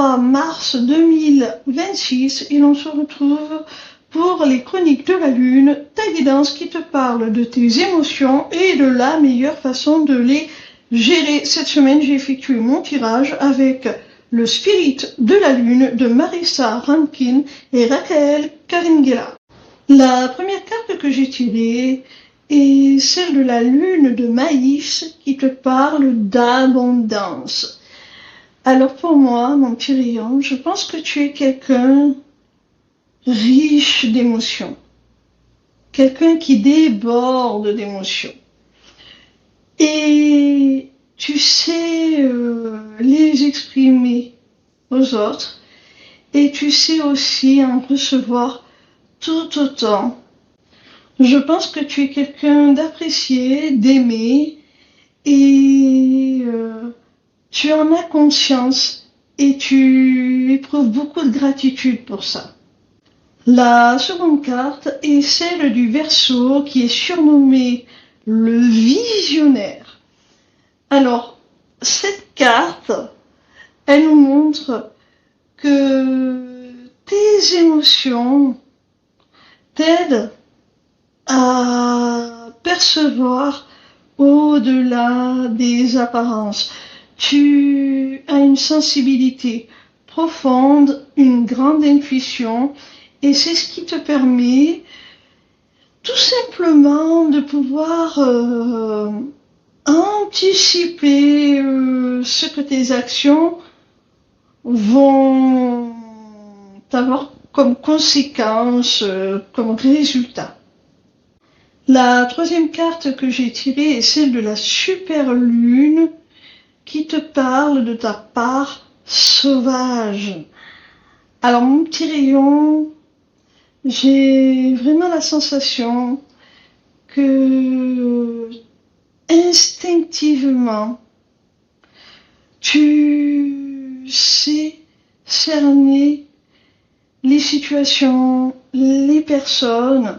23 mars 2026 et l'on se retrouve pour les chroniques de la lune, ta guidance qui te parle de tes émotions et de la meilleure façon de les gérer. Cette semaine, j'ai effectué mon tirage avec le spirit de la lune de Marissa Rankin et Raquel Karingela. La première carte que j'ai tirée est celle de la lune de Maïs qui te parle d'abondance. Alors pour moi, mon petit rayon, je pense que tu es quelqu'un riche d'émotions, quelqu'un qui déborde d'émotions. Et tu sais les exprimer aux autres et tu sais aussi en recevoir tout autant. Je pense que tu es quelqu'un d'apprécié, d'aimé et tu en as conscience et tu éprouves beaucoup de gratitude pour ça. La seconde carte est celle du Verseau qui est surnommé le visionnaire. Alors, cette carte, elle nous montre que tes émotions t'aident à percevoir au-delà des apparences. Tu as une sensibilité profonde, une grande intuition, et c'est ce qui te permet tout simplement de pouvoir anticiper ce que tes actions vont avoir comme conséquence, comme résultat. La troisième carte que j'ai tirée est celle de la super lune qui te parle de ta part sauvage. Alors mon petit rayon, j'ai vraiment la sensation que instinctivement, tu sais cerner les situations, les personnes,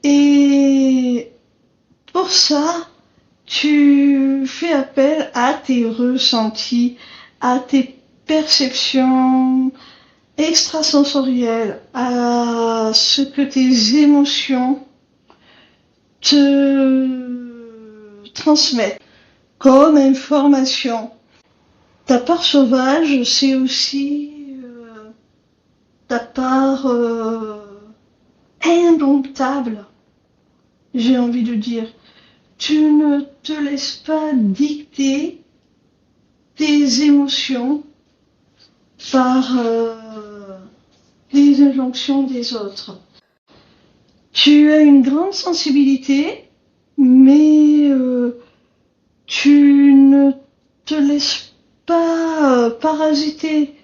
et pour ça, tu fais appel à tes ressentis, à tes perceptions extrasensorielles, à ce que tes émotions te transmettent comme information. Ta part sauvage, c'est aussi ta part indomptable, j'ai envie de dire. Tu ne te laisses pas dicter tes émotions par les injonctions des autres. Tu as une grande sensibilité, mais tu ne te laisses pas parasiter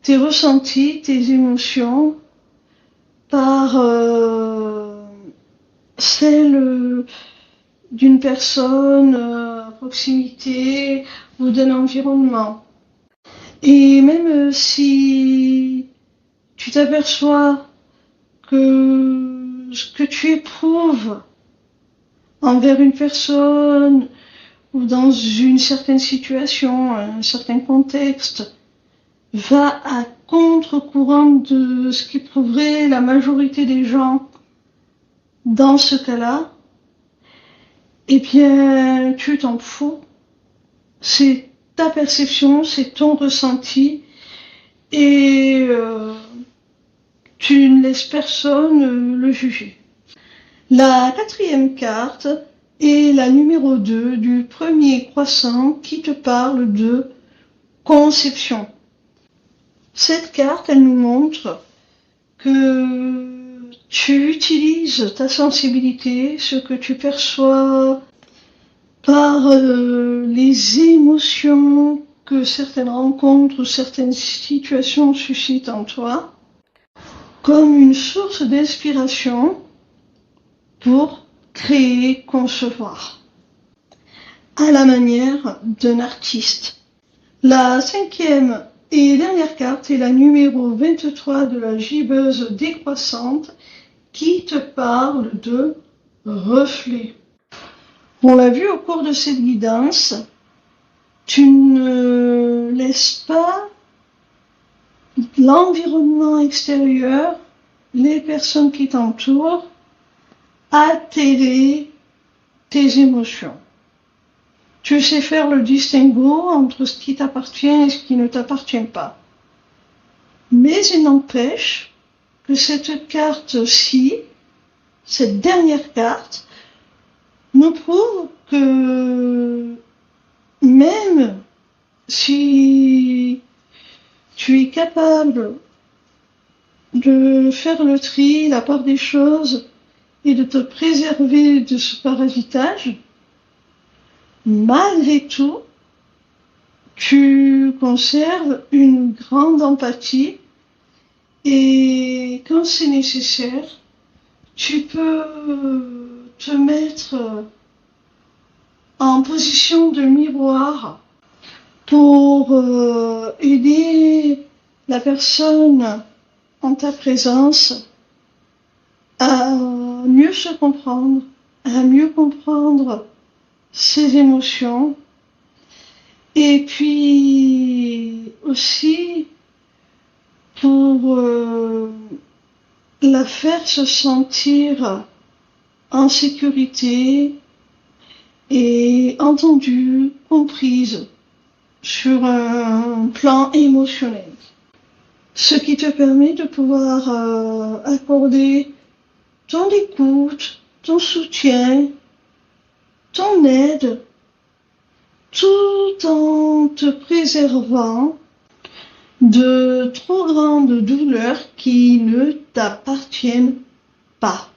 tes ressentis, tes émotions par celles d'une personne à proximité ou d'un environnement. Et même si tu t'aperçois que ce que tu éprouves envers une personne ou dans une certaine situation, un certain contexte, va à contre-courant de ce qu'éprouverait la majorité des gens dans ce cas-là, eh bien, tu t'en fous. C'est ta perception, c'est ton ressenti, et tu ne laisses personne le juger. La quatrième carte est la numéro 2 du premier croissant qui te parle de conception. Cette carte, elle nous montre que tu utilises ta sensibilité, ce que tu perçois par les émotions que certaines rencontres ou certaines situations suscitent en toi, comme une source d'inspiration pour créer, concevoir, à la manière d'un artiste. La cinquième et dernière carte est la numéro 23 de la gibbeuse décroissante qui te parle de reflet. On l'a vu au cours de cette guidance, tu ne laisses pas l'environnement extérieur, les personnes qui t'entourent, altérer tes émotions. Tu sais faire le distinguo entre ce qui t'appartient et ce qui ne t'appartient pas. Mais il n'empêche que cette carte-ci, cette dernière carte, nous prouve que même si tu es capable de faire le tri, la part des choses et de te préserver de ce parasitage, malgré tout, tu conserves une grande empathie et quand c'est nécessaire, tu peux te mettre en position de miroir pour aider la personne en ta présence à mieux se comprendre, à mieux comprendre ses émotions et puis aussi pour la faire se sentir en sécurité et entendue, comprise sur un plan émotionnel. Ce qui te permet de pouvoir accorder ton écoute, ton soutien, ton aide, tout en te préservant de trop grandes douleurs qui ne t'appartiennent pas.